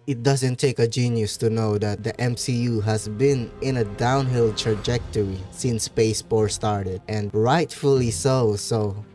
It doesn't take a genius to know that the MCU has been in a downhill trajectory since Phase 4 started, and rightfully so.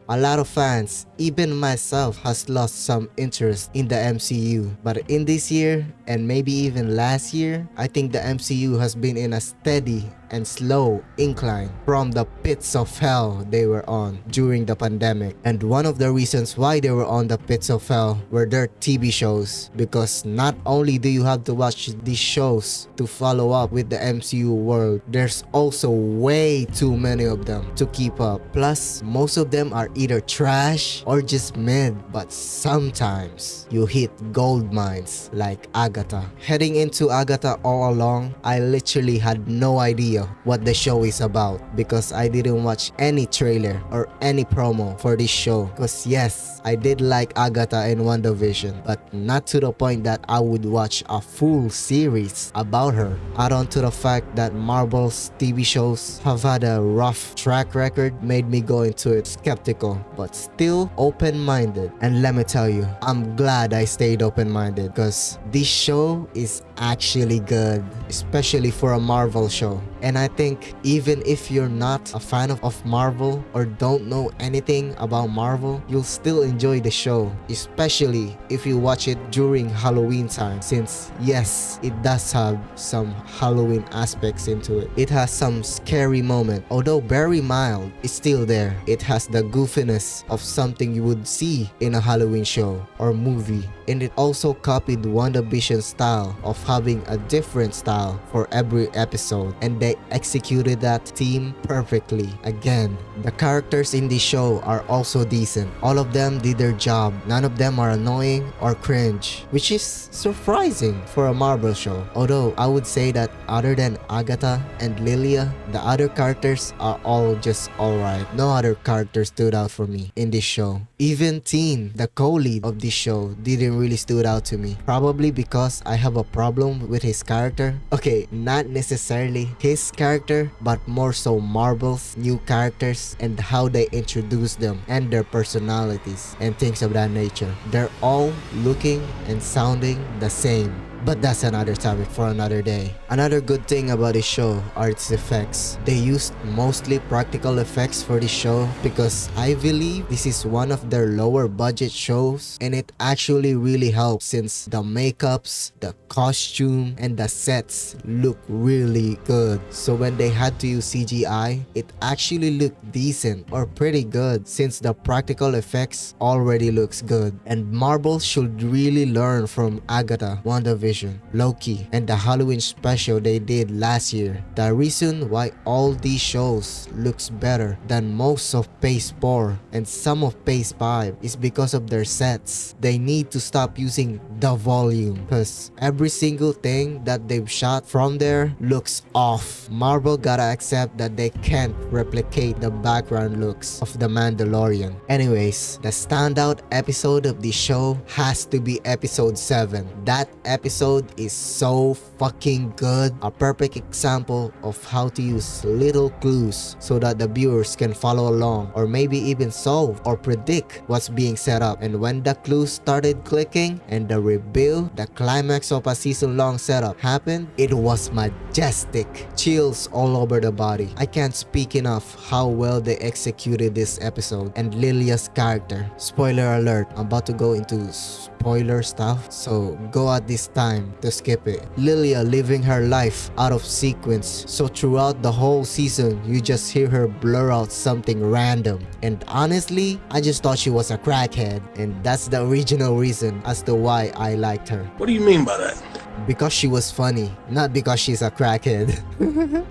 A lot of fans, even myself, has lost some interest in the MCU. But in this year, and maybe even last year, I think the MCU has been in a steady and slow incline from the pits of hell they were on during the pandemic. And one of the reasons why they were on the pits of hell were their TV shows, because not only do you have to watch these shows to follow up with the MCU world, there's also way too many of them to keep up. Plus, most of them are either trash or just mid, but sometimes you hit gold mines like Agatha. Heading into Agatha all along, I literally had no idea what the show is about because I didn't watch any trailer or any promo for this show. Because yes, I did like Agatha and WandaVision, but not to the point that I would watch a full series about her. Add on to the fact that Marvel's TV shows have had a rough track record made me go into it skeptical, but still open-minded. And let me tell you, I'm glad I stayed open-minded because this show is actually good, especially for a Marvel show. And I think even if you're not a fan of Marvel or don't know anything about Marvel, you'll still enjoy the show, especially if you watch it during Halloween time, since yes, it does have some Halloween aspects into it. It has some scary moment, although very mild, it's still there. It has the goofiness of something you would see in a Halloween show or movie. And it also copied WandaVision's style of having a different style for every episode, and they executed that theme perfectly. Again, the characters in this show are also decent. All of them did their job. None of them are annoying or cringe, which is surprising for a Marvel show. Although I would say that other than Agatha and Lilia, the other characters are all just alright. No other character stood out for me in this show. Even Teen, the co-lead of this show, didn't really stood out to me. Probably because I have a problem with his character. Okay, not necessarily his character, but more so Marvel's new characters and how they introduce them and their personalities and things of that nature. They're all looking and sounding the same. But that's another topic for another day. Another good thing about this show are its effects. They used mostly practical effects for this show because I believe this is one of their lower budget shows, and it actually really helps since the makeups, the costume, and the sets look really good. So when they had to use CGI, it actually looked decent or pretty good since the practical effects already looks good. And Marvel should really learn from Agatha, WandaVision, Loki, and the Halloween special they did last year. The reason why all these shows looks better than most of Phase 4 and some of Phase 5 is because of their sets. They need to stop using the volume because every single thing that they've shot from there looks off. Marvel gotta accept that they can't replicate the background looks of The Mandalorian. Anyways, the standout episode of this show has to be episode 7. That episode is so fucking good. A perfect example of how to use little clues so that the viewers can follow along or maybe even solve or predict what's being set up. And when the clues started clicking and the reveal, the climax of a season-long setup happened, it was majestic. Chills all over the body. I can't speak enough how well they executed this episode and Lilia's character. Spoiler alert, I'm about to go into spoiler stuff, so go at this time to skip it. Lilia living her life out of sequence, so throughout the whole season you just hear her blur out something random, and honestly I just thought she was a crackhead, and that's the original reason as to why I liked her. What do you mean by that? Because she was funny, not because she's a crackhead.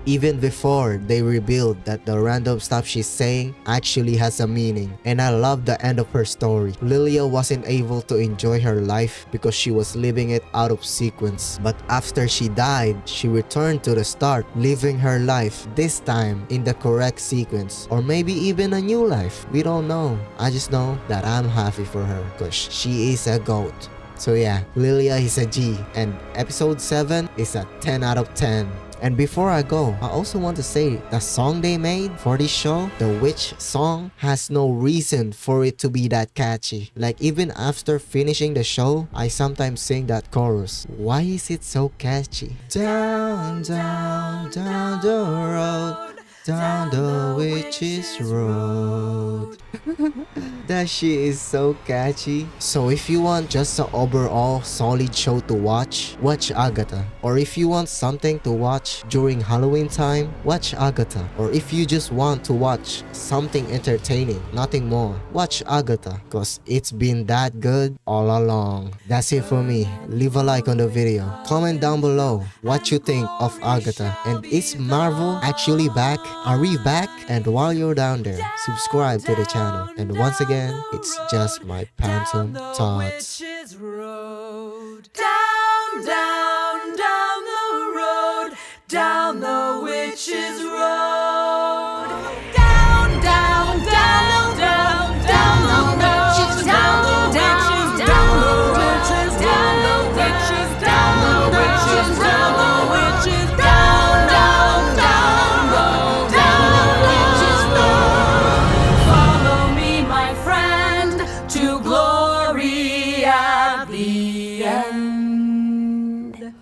Even before they revealed that the random stuff she's saying actually has a meaning, and I love the end of her story. Lilia wasn't able to enjoy her life because she was living it out of sequence, but after she died, she returned to the start, living her life, this time in the correct sequence, or maybe even a new life. We don't know. I just know that I'm happy for her because she is a goat. So yeah, Lilia is a G, and episode 7 is a 10 out of 10. And before I go, I also want to say the song they made for this show, the Witch song, has no reason for it to be that catchy. Like even after finishing the show, I sometimes sing that chorus. Why is it so catchy? Down, down, down the road, down the witch's road. That shit is so catchy. So if you want just an overall solid show to watch Agatha. Or if you want something to watch during Halloween time, watch Agatha. Or if you just want to watch something entertaining, nothing more, watch Agatha. Cause it's been that good all along. That's it for me. Leave a like on the video. Comment down below what you think of Agatha. And is Marvel actually back? Are we back? And while you're down there, subscribe to the channel. And once again, it's just my phantom thoughts.